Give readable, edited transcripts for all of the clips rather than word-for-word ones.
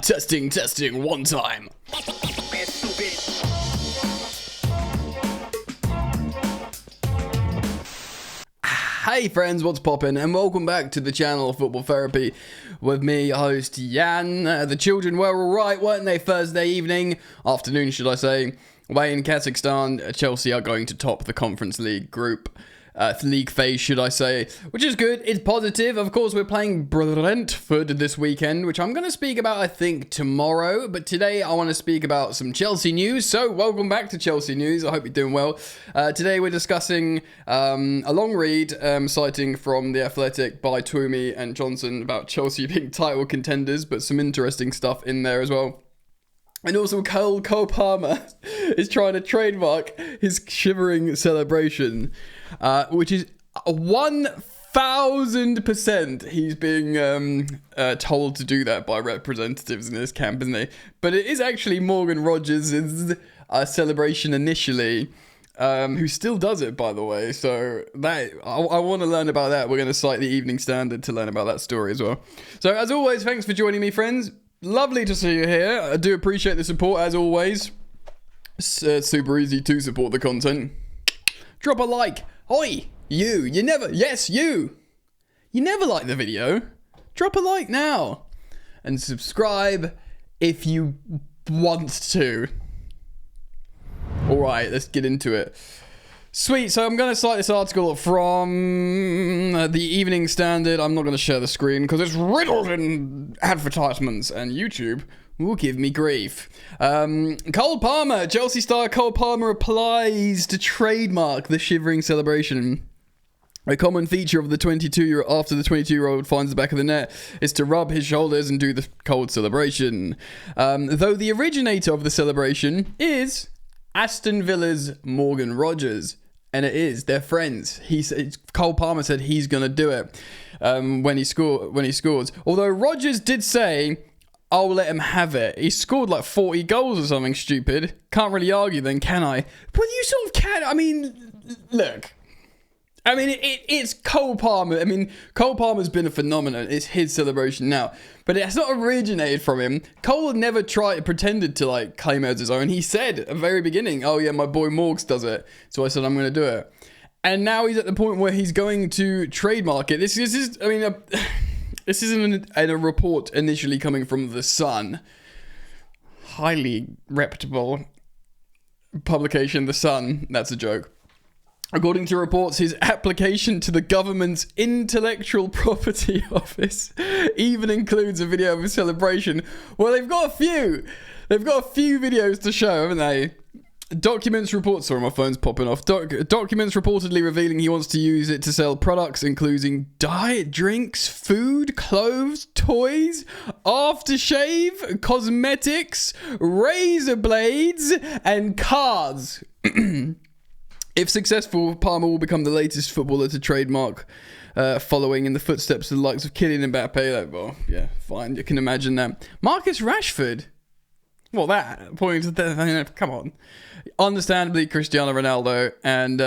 Testing, one time. Hey friends, what's poppin'? And welcome back to the channel Football Therapy with me, host Jan. The children were alright, weren't they? Thursday evening, afternoon should I say. Away in Kazakhstan, Chelsea are going to top the Conference League group. League phase, should I say, which is good. It's positive. Of course, we're playing Brentford this weekend, which I'm going to speak about, I think, tomorrow. But today, I want to speak about some Chelsea news. So, welcome back to Chelsea news. I hope you're doing well. Today, we're discussing a long read citing from The Athletic by Twomey and Johnson about Chelsea being title contenders, but some interesting stuff in there as well. And also, Cole Palmer is trying to trademark his shivering celebration, which is 1,000% he's being told to do that by representatives in this camp, isn't he? But it is actually Morgan Rogers' celebration initially, who still does it, by the way. So that I want to learn about that. We're going to cite the Evening Standard to learn about that story as well. So as always, thanks for joining me, friends. Lovely to see you here. I do appreciate the support as always. It's super easy to support the content. Drop a like. Oi, you never like the video. Drop a like now. And subscribe if you want to. Alright, let's get into it. Sweet, so I'm going to cite this article from the Evening Standard. I'm not going to share the screen because it's riddled in advertisements and YouTube will give me grief. Cole Palmer, Chelsea star Cole Palmer applies to trademark the shivering celebration. A common feature of the 22-year-old after the 22-year-old finds the back of the net is to rub his shoulders and do the cold celebration. Though the originator of the celebration is Aston Villa's Morgan Rogers. And it is. They're friends. Cole Palmer said he's going to do it when he scores. Although Rogers did say, I'll let him have it. He scored like 40 goals or something stupid. Can't really argue then, can I? But you sort of can. I mean, look. I mean, it's Cole Palmer. I mean, Cole Palmer's been a phenomenon. It's his celebration now. But it has not originated from him. Cole never pretended to, like, claim it as his own. He said at the very beginning, oh, yeah, my boy Morgs does it. So I said, I'm going to do it. And now he's at the point where he's going to trademark it. This isn't a report initially coming from The Sun. Highly reputable publication, The Sun. That's a joke. According to reports, his application to the government's intellectual property office even includes a video of his celebration. Well, they've got a few. They've got a few videos to show, haven't they? Documents sorry, my phone's popping off. Documents reportedly revealing he wants to use it to sell products including diet drinks, food, clothes, toys, aftershave, cosmetics, razor blades, and cars. If successful, Palmer will become the latest footballer to trademark, following in the footsteps of the likes of Kylian Mbappe. Well, yeah, fine, you can imagine that. Marcus Rashford. Well, that, pointing to that, come on. Understandably, Cristiano Ronaldo and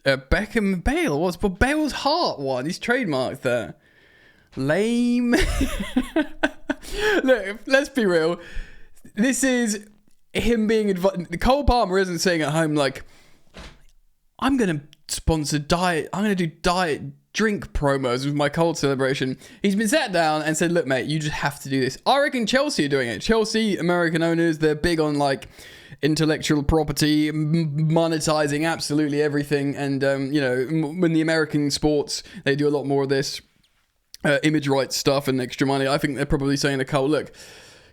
Beckham Bale. What's but Bale's heart one? He's trademarked that. Lame. Look, let's be real. This is him being Cole Palmer isn't sitting at home like, I'm going to sponsor I'm going to do diet drink promos with my cold celebration. He's been sat down and said, look, mate, you just have to do this. I reckon Chelsea are doing it. Chelsea, American owners, they're big on like intellectual property, monetizing absolutely everything. And, when the American sports, they do a lot more of this image rights stuff and extra money. I think they're probably saying to Cole, look,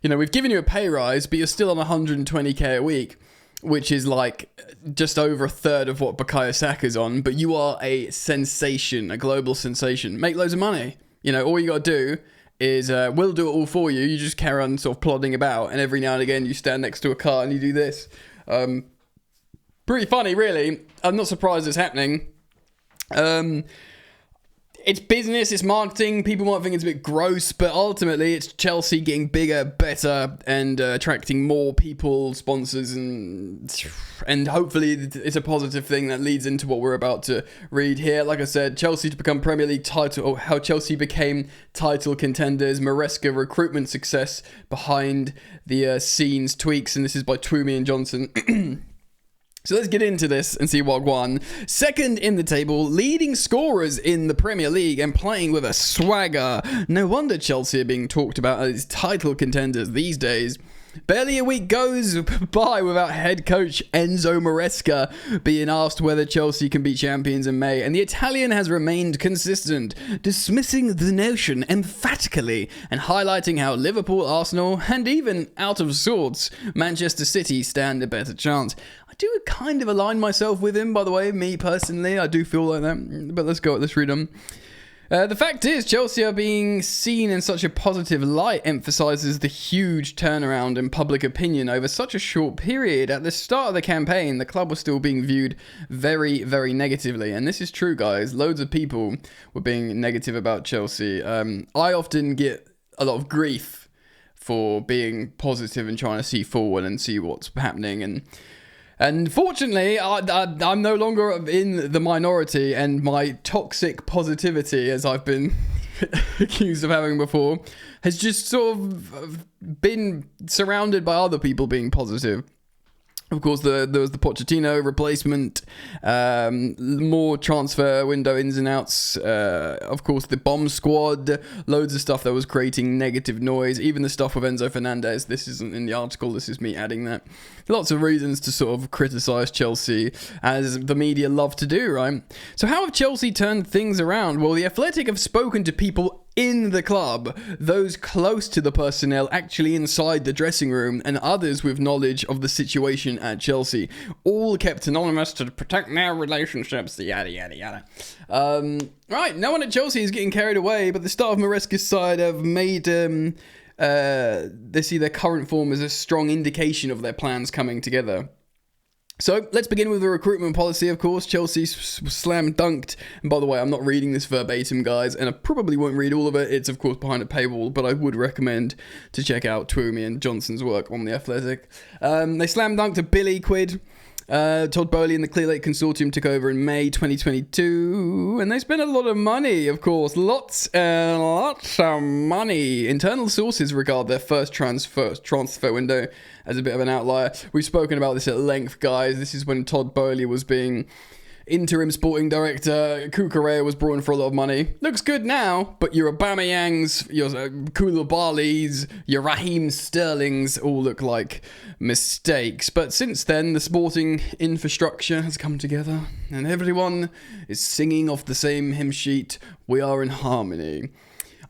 we've given you a pay rise, but you're still on 120k a week. Which is like just over a third of what Bukayo Saka's on, but you are a sensation, a global sensation. Make loads of money. All you got to do is, we'll do it all for you. You just carry on sort of plodding about, and every now and again you stand next to a car and you do this. Pretty funny, really. I'm not surprised it's happening. it's business, it's marketing. People might think it's a bit gross, but ultimately it's Chelsea getting bigger, better, and attracting more people, sponsors, and hopefully it's a positive thing that leads into what we're about to read here. Like I said, Chelsea to become Premier League title, or how Chelsea became title contenders. Maresca recruitment success behind the scenes tweaks, and this is by Twomey and Johnson. So let's get into this and see what won. Second in the table, leading scorers in the Premier League and playing with a swagger. No wonder Chelsea are being talked about as title contenders these days. Barely a week goes by without head coach Enzo Maresca being asked whether Chelsea can be champions in May, and the Italian has remained consistent, dismissing the notion emphatically and highlighting how Liverpool, Arsenal, and even, out of sorts, Manchester City stand a better chance. I do kind of align myself with him, by the way, me personally, I do feel like that, but let's read them. The fact is, Chelsea are being seen in such a positive light emphasises the huge turnaround in public opinion over such a short period. At the start of the campaign, the club was still being viewed very, very negatively. And this is true, guys. Loads of people were being negative about Chelsea. I often get a lot of grief for being positive and trying to see forward and see what's happening. And fortunately, I'm no longer in the minority, and my toxic positivity, as I've been accused of having before, has just sort of been surrounded by other people being positive. Of course, there was the Pochettino replacement, more transfer window ins and outs, of course, the bomb squad, loads of stuff that was creating negative noise, even the stuff with Enzo Fernandez. This isn't in the article, this is me adding that. Lots of reasons to sort of criticise Chelsea, as the media love to do, right? So how have Chelsea turned things around? Well, the Athletic have spoken to people in the club, those close to the personnel actually inside the dressing room, and others with knowledge of the situation at Chelsea, all kept anonymous to protect their relationships, yada yada yada. Right, no one at Chelsea is getting carried away, but the start of Maresca's side have made they see their current form as a strong indication of their plans coming together. So, let's begin with the recruitment policy, of course. Chelsea slam dunked. And by the way, I'm not reading this verbatim, guys, and I probably won't read all of it. It's, of course, behind a paywall, but I would recommend to check out Twomey and Johnson's work on The Athletic. They slam dunked a Billy Quid. Todd Boehly and the Clear Lake Consortium took over in May 2022, and they spent a lot of money, of course, lots and lots of money. Internal sources regard their first transfer window as a bit of an outlier. We've spoken about this at length, guys. This is when Todd Boehly was being interim sporting director. Kukurea was brought in for a lot of money. Looks good now, but your Aubameyangs, your Koulibalys, your Raheem Sterlings all look like mistakes. But since then, the sporting infrastructure has come together, and everyone is singing off the same hymn sheet. We are in harmony.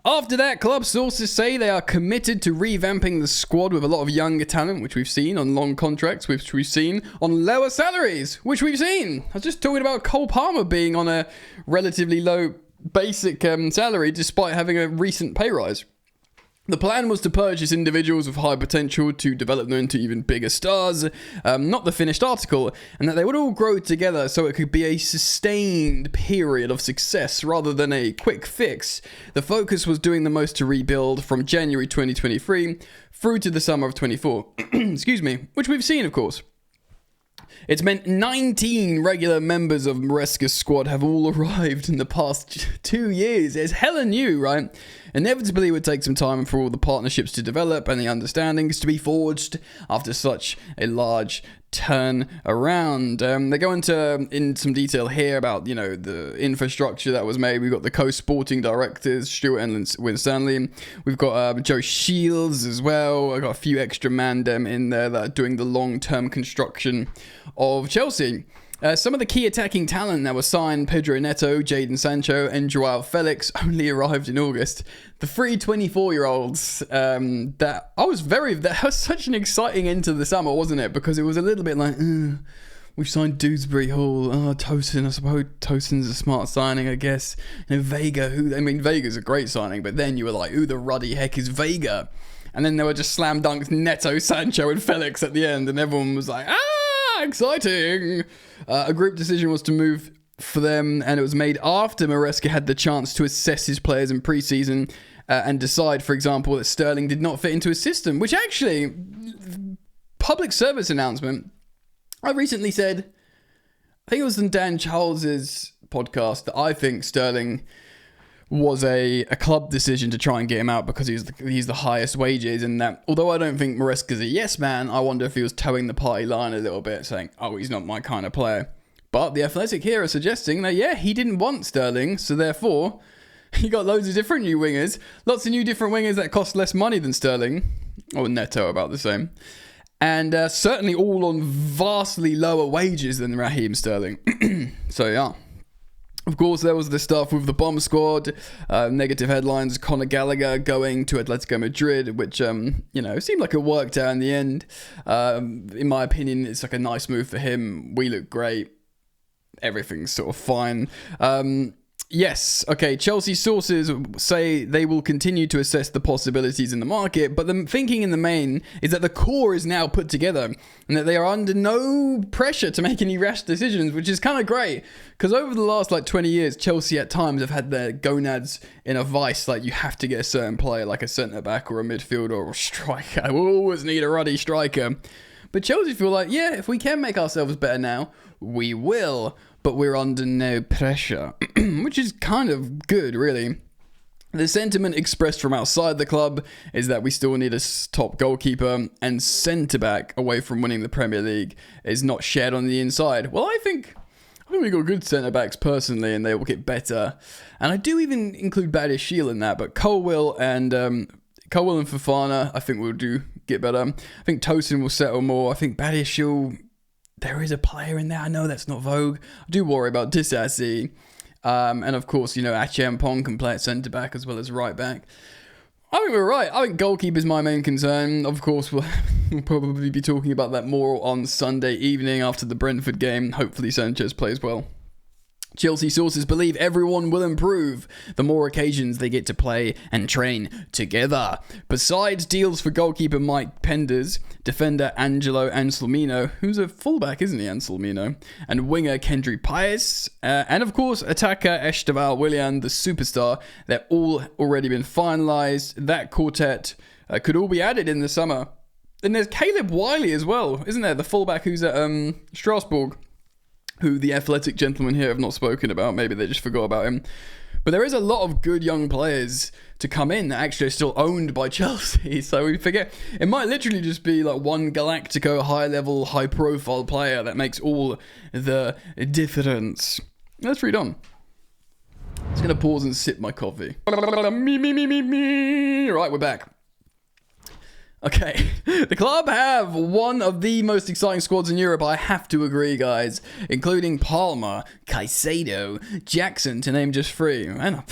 After that, club sources say they are committed to revamping the squad with a lot of younger talent, which we've seen, on long contracts, which we've seen, on lower salaries, which we've seen. I was just talking about Cole Palmer being on a relatively low basic salary despite having a recent pay rise. The plan was to purchase individuals with high potential to develop them into even bigger stars, not the finished article, and that they would all grow together so it could be a sustained period of success rather than a quick fix. The focus was doing the most to rebuild from January 2023 through to the summer of 24, excuse me, which we've seen, of course. It's meant 19 regular members of Maresca's squad have all arrived in the past 2 years. It's hella new, right? Inevitably, it would take some time for all the partnerships to develop and the understandings to be forged after such a large turn around. They go in some detail here about, you know, the infrastructure that was made. We've got the co-sporting directors, Stuart and Winstanley. We've got Joe Shields as well. I've got a few extra man in there that are doing the long-term construction of Chelsea. Some of the key attacking talent that was signed, Pedro Neto, Jadon Sancho, and Joao Felix, only arrived in August. The three 24-year-olds, that was such an exciting end to the summer, wasn't it? Because it was a little bit like, we've signed Dewsbury Hall, Tosin, I suppose Tosin's a smart signing, I guess. You know, Vega, Vega's a great signing, but then you were like, who the ruddy heck is Vega? And then there were just slam dunks, Neto, Sancho, and Felix at the end, and everyone was like, exciting! A group decision was to move for them, and it was made after Maresca had the chance to assess his players in pre-season and decide, for example, that Sterling did not fit into his system, which actually, public service announcement, I recently said, I think it was in Dan Charles's podcast, that I think Sterling was a club decision to try and get him out because he's the highest wages, and that although I don't think Maresca's a yes man, I wonder if he was towing the party line a little bit, saying, oh, he's not my kind of player. But the Athletic here are suggesting that, yeah, he didn't want Sterling, so therefore he got loads of different new wingers, lots of new different wingers that cost less money than Sterling, or netto about the same, and certainly all on vastly lower wages than Raheem Sterling. So yeah. Of course, there was the stuff with the bomb squad, negative headlines, Conor Gallagher going to Atletico Madrid, which, seemed like it worked out in the end. In my opinion, it's like a nice move for him. We look great. Everything's sort of fine. Yes, okay, Chelsea sources say they will continue to assess the possibilities in the market, but the thinking in the main is that the core is now put together and that they are under no pressure to make any rash decisions, which is kind of great, because over the last 20 years, Chelsea at times have had their gonads in a vice, like you have to get a certain player, like a centre-back or a midfielder or a striker. We always need a ruddy striker. But Chelsea feel like, yeah, if we can make ourselves better now, we will. But we're under no pressure, which is kind of good, really. The sentiment expressed from outside the club is that we still need a top goalkeeper, and centre-back away from winning the Premier League is not shared on the inside. Well, I think we got good centre-backs personally, and they will get better. And I do even include Badiashile in that, but Colwill and Fofana, I think will get better. I think Tosin will settle more. I think Badiashile, there is a player in there. I know that's not Vogue. I do worry about Disasi. And of course, Acheampong can play at centre-back as well as right-back. I think we're right. I think goalkeeper is my main concern. Of course, we'll probably be talking about that more on Sunday evening after the Brentford game. Hopefully Sanchez plays well. Chelsea sources believe everyone will improve the more occasions they get to play and train together. Besides deals for goalkeeper Mike Penders, defender Angelo Anselmino, who's a fullback, isn't he, Anselmino, and winger Kendry Pius, and of course attacker Esteval Willian, the superstar, they're all already been finalised. That quartet could all be added in the summer. And there's Caleb Wiley as well, isn't there, the fullback who's at Strasbourg, who the athletic gentlemen here have not spoken about. Maybe they just forgot about him. But there is a lot of good young players to come in that actually are still owned by Chelsea. So we forget. It might literally just be like one Galactico high-level, high-profile player that makes all the difference. Let's read on. I'm just going to pause and sip my coffee. Right, we're back. Okay, the club have one of the most exciting squads in Europe, I have to agree, guys, including Palmer, Caicedo, Jackson, to name just three, and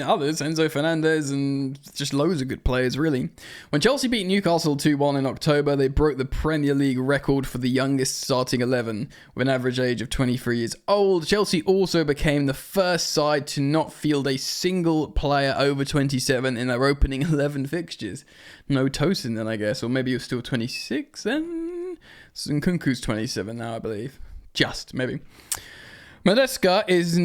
others, Enzo Fernandez, and just loads of good players, really. When Chelsea beat Newcastle 2-1 in October, they broke the Premier League record for the youngest starting 11, with an average age of 23 years old. Chelsea also became the first side to not field a single player over 27 in their opening 11 fixtures. No Tosin then, I guess, or maybe you're still 26 then? Nkunku's 27 now, I believe. Just, maybe. Maresca is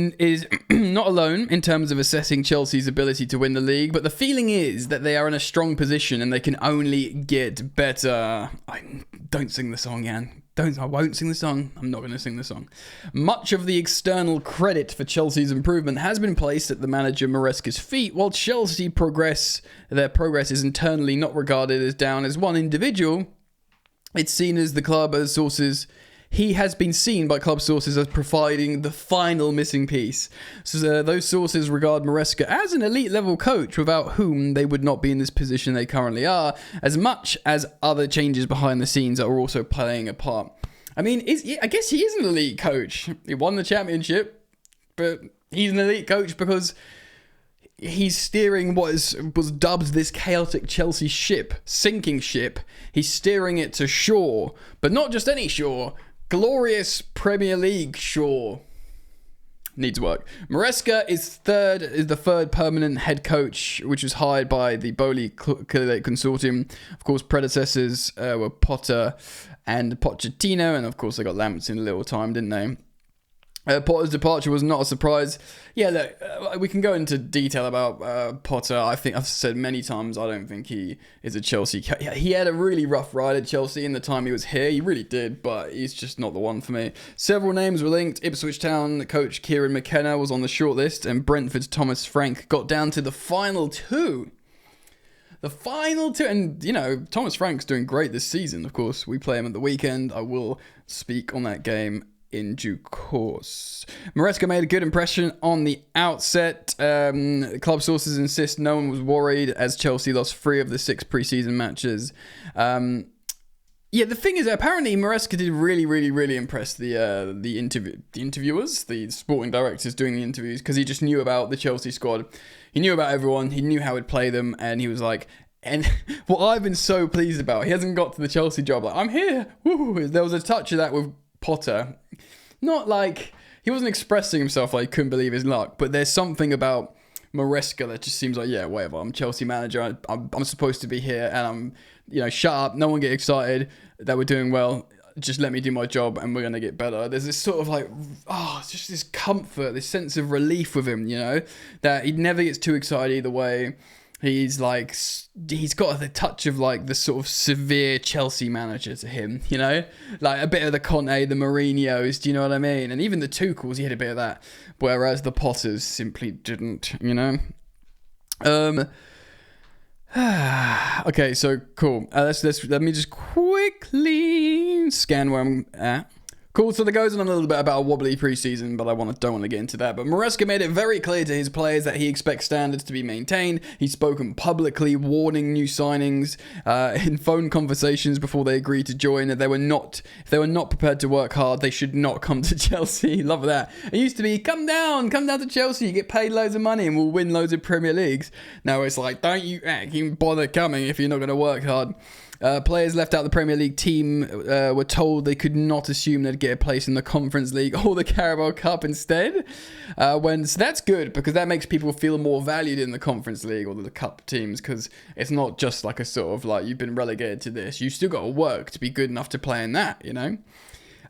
not alone in terms of assessing Chelsea's ability to win the league, but the feeling is that they are in a strong position and they can only get better. Don't sing the song, Jan. I won't sing the song. I'm not going to sing the song. Much of the external credit for Chelsea's improvement has been placed at the manager Maresca's feet, while Chelsea their progress is internally not regarded as down as one individual. It's seen as the club as sources. He has been seen by club sources as providing the final missing piece. So those sources regard Maresca as an elite level coach, without whom they would not be in this position they currently are, as much as other changes behind the scenes are also playing a part. I mean, I guess he is an elite coach. He won the championship, but he's an elite coach because he's steering what was dubbed this chaotic Chelsea ship, sinking ship. He's steering it to shore, but not just any shore. Glorious Premier League shore. Needs work. Maresca is the third permanent head coach, which was hired by the Bowley Consortium. Of course, predecessors were Potter and Pochettino, and of course they got Lamps in a little time, didn't they? Potter's departure was not a surprise. Yeah, look, we can go into detail about Potter. I think I've said many times I don't think he is a Chelsea. He had a really rough ride at Chelsea in the time he was here. He really did, but he's just not the one for me. Several names were linked. Ipswich Town coach Kieran McKenna was on the shortlist, and Brentford's Thomas Frank got down to the final two. And Thomas Frank's doing great this season. Of course, we play him at the weekend. I will speak on that game in due course. Maresca made a good impression on the outset. Club sources insist no one was worried as Chelsea lost 3 of the 6 preseason matches. The thing is, apparently Maresca did really, really, really impress the interviewers, the sporting directors doing the interviews, because he just knew about the Chelsea squad. He knew about everyone. He knew how he'd play them, and he was like, and what I've been so pleased about, he hasn't got to the Chelsea job. Like, I'm here. Woo. There was a touch of that with Potter. Not like he wasn't expressing himself like he couldn't believe his luck, but there's something about Maresca that just seems like, yeah, whatever. I'm Chelsea manager. I'm supposed to be here, and I'm, shut up. No one get excited that we're doing well. Just let me do my job, and we're gonna get better. There's this sort of like, it's just this comfort, this sense of relief with him, that he never gets too excited either way. He's got a touch of like the sort of severe Chelsea manager to him, like a bit of the Conte, the Mourinho's, do you know what I mean? And even the Tuchels, he had a bit of that, whereas the Potters simply didn't, Okay, so cool. Let me just quickly scan where I'm at. Cool, so there goes on a little bit about a wobbly preseason, but don't want to get into that. But Maresca made it very clear to his players that he expects standards to be maintained. He's spoken publicly, warning new signings in phone conversations before they agreed to join that if they were not prepared to work hard, they should not come to Chelsea. Love that. It used to be, come down to Chelsea, you get paid loads of money and we'll win loads of Premier Leagues. Now it's like, don't you even bother coming if you're not going to work hard. Players left out the Premier League team were told they could not assume they'd get a place in the Conference League or the Carabao Cup instead. So that's good, because that makes people feel more valued in the Conference League or the Cup teams, because it's not just like a sort of like, you've been relegated to this. You've still got to work to be good enough to play in that,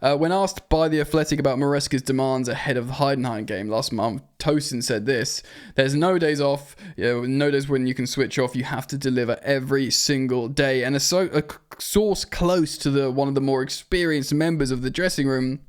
When asked by The Athletic about Maresca's demands ahead of the Heidenheim game last month, Tosin said this: "There's no days off, no days when you can switch off. You have to deliver every single day." And a source close to one of the more experienced members of the dressing room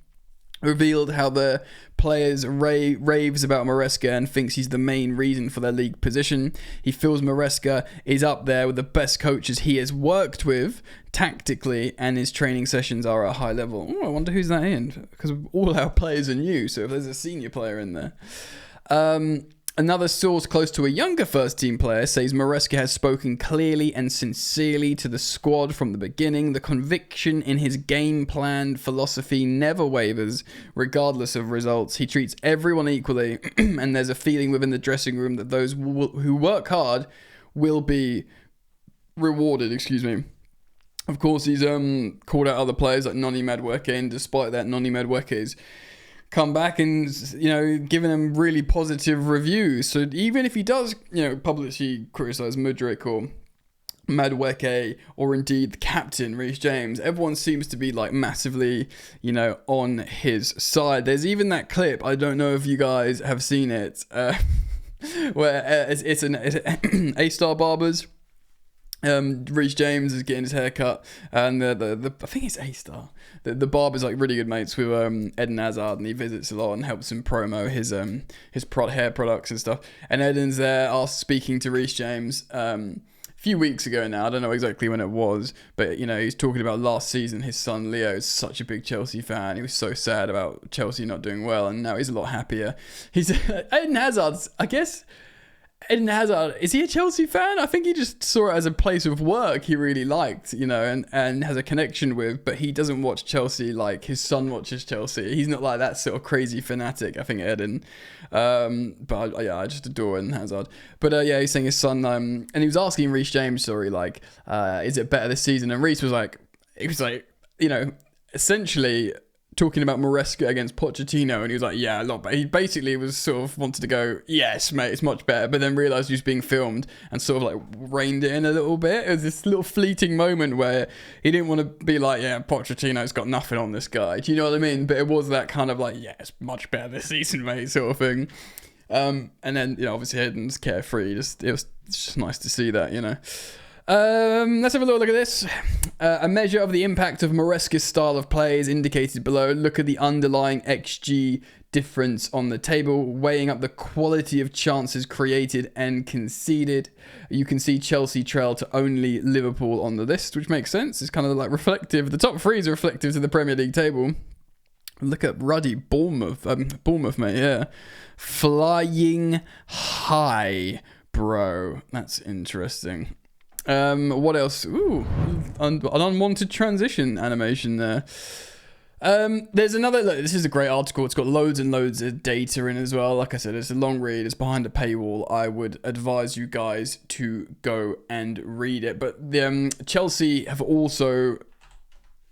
revealed how the players raves about Maresca and thinks he's the main reason for their league position. He feels Maresca is up there with the best coaches he has worked with tactically, and his training sessions are at a high level. I wonder who's that in, because all our players are new, so if there's a senior player in there. Another source close to a younger first-team player says Maresca has spoken clearly and sincerely to the squad from the beginning. The conviction in his game plan philosophy never wavers, regardless of results. He treats everyone equally, and there's a feeling within the dressing room that those who work hard will be rewarded. Of course, he's called out other players like Noni Madueke, and despite that, Noni Madueke's come back and, giving them really positive reviews. So even if he does, publicly criticise Mudryk or Madueke, or indeed the captain, Reece James, everyone seems to be like massively, on his side. There's even that clip, I don't know if you guys have seen it, where it's an A-Star Barbers. Reece James is getting his hair cut, and the I think it's A-Star. The barber's like really good mates with Eden Hazard, and he visits a lot and helps him promo his hair products and stuff. And Eden's there speaking to Reece James a few weeks ago now. I don't know exactly when it was, but he's talking about last season. His son Leo is such a big Chelsea fan. He was so sad about Chelsea not doing well, and now he's a lot happier. He's Eden Hazard's, I guess. Eden Hazard, is he a Chelsea fan? I think he just saw it as a place of work he really liked, and has a connection with, but he doesn't watch Chelsea like his son watches Chelsea. He's not like that sort of crazy fanatic, I think, Eden. I just adore Eden Hazard. But he's saying his son, and he was asking Reece James, is it better this season? And Reece was like, essentially talking about Maresca against Pochettino, and he was like, yeah, a lot better. He basically was sort of wanted to go, yes, mate, it's much better, but then realised he was being filmed and sort of like reined it in a little bit. It was this little fleeting moment where he didn't want to be like, yeah, Pochettino's got nothing on this guy. Do you know what I mean? But it was that kind of like, yeah, it's much better this season, mate, sort of thing. And then, you know, obviously Hayden's carefree. It was just nice to see that, you know. Let's have a little look at this. A measure of the impact of Maresca's style of play is indicated below. Look at the underlying XG difference on the table, weighing up the quality of chances created and conceded. You can see Chelsea trail to only Liverpool on the list, which makes sense. It's kind of like reflective. The top three are reflective to the Premier League table. Look at ruddy Bournemouth, mate, yeah. Flying high, bro. That's interesting. What else? Ooh, an unwanted transition animation there. There's another, look, this is a great article. It's got loads and loads of data in as well. Like I said, it's a long read. It's behind a paywall. I would advise you guys to go and read it. But the Chelsea have also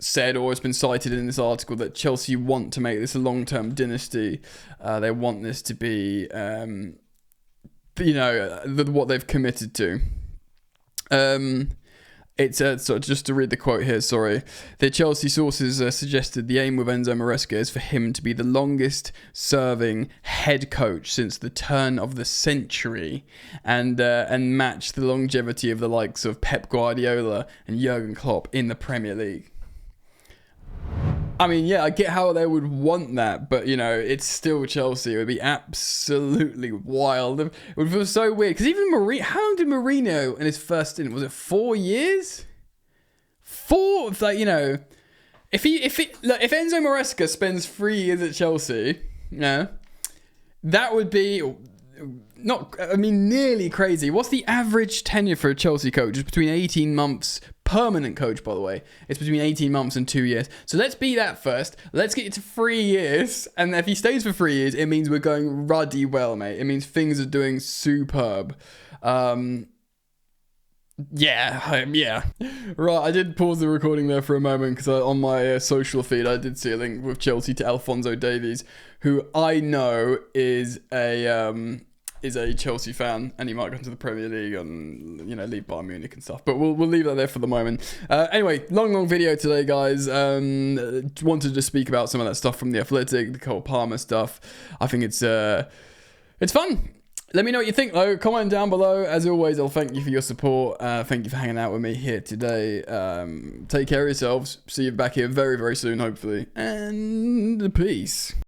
said, or it's been cited in this article, that Chelsea want to make this a long-term dynasty. They want this to be, you know, what they've committed to. It's so just to read the quote here, sorry. The Chelsea sources suggested the aim with Enzo Maresca is for him to be the longest serving head coach since the turn of the century, and match the longevity of the likes of Pep Guardiola and Jurgen Klopp in the Premier League. I mean, yeah, I get how they would want that, but, you know, it's still Chelsea. It would be absolutely wild. It would feel so weird. Because even Mourinho, how long did Mourinho in his first stint? Was it 4 years? 4? Like, you know, if Enzo Maresca spends 3 years at Chelsea, yeah, that would be nearly crazy. What's the average tenure for a Chelsea coach? It's between 18 months. Permanent coach, by the way. It's between 18 months and 2 years. So let's be that first. Let's get it to 3 years. And if he stays for 3 years, it means we're going ruddy well, mate. It means things are doing superb. Yeah. Right, I did pause the recording there for a moment because on my social feed, I did see a link with Chelsea to Alphonso Davies, who I know is a Chelsea fan, and he might go into the Premier League and, you know, leave Bayern Munich and stuff. But we'll leave that there for the moment. Anyway, long video today, guys. Wanted to speak about some of that stuff from The Athletic, the Cole Palmer stuff. I think it's fun. Let me know what you think, though. Comment down below. As always, I'll thank you for your support. Thank you for hanging out with me here today. Take care of yourselves. See you back here very, very soon, hopefully. And peace.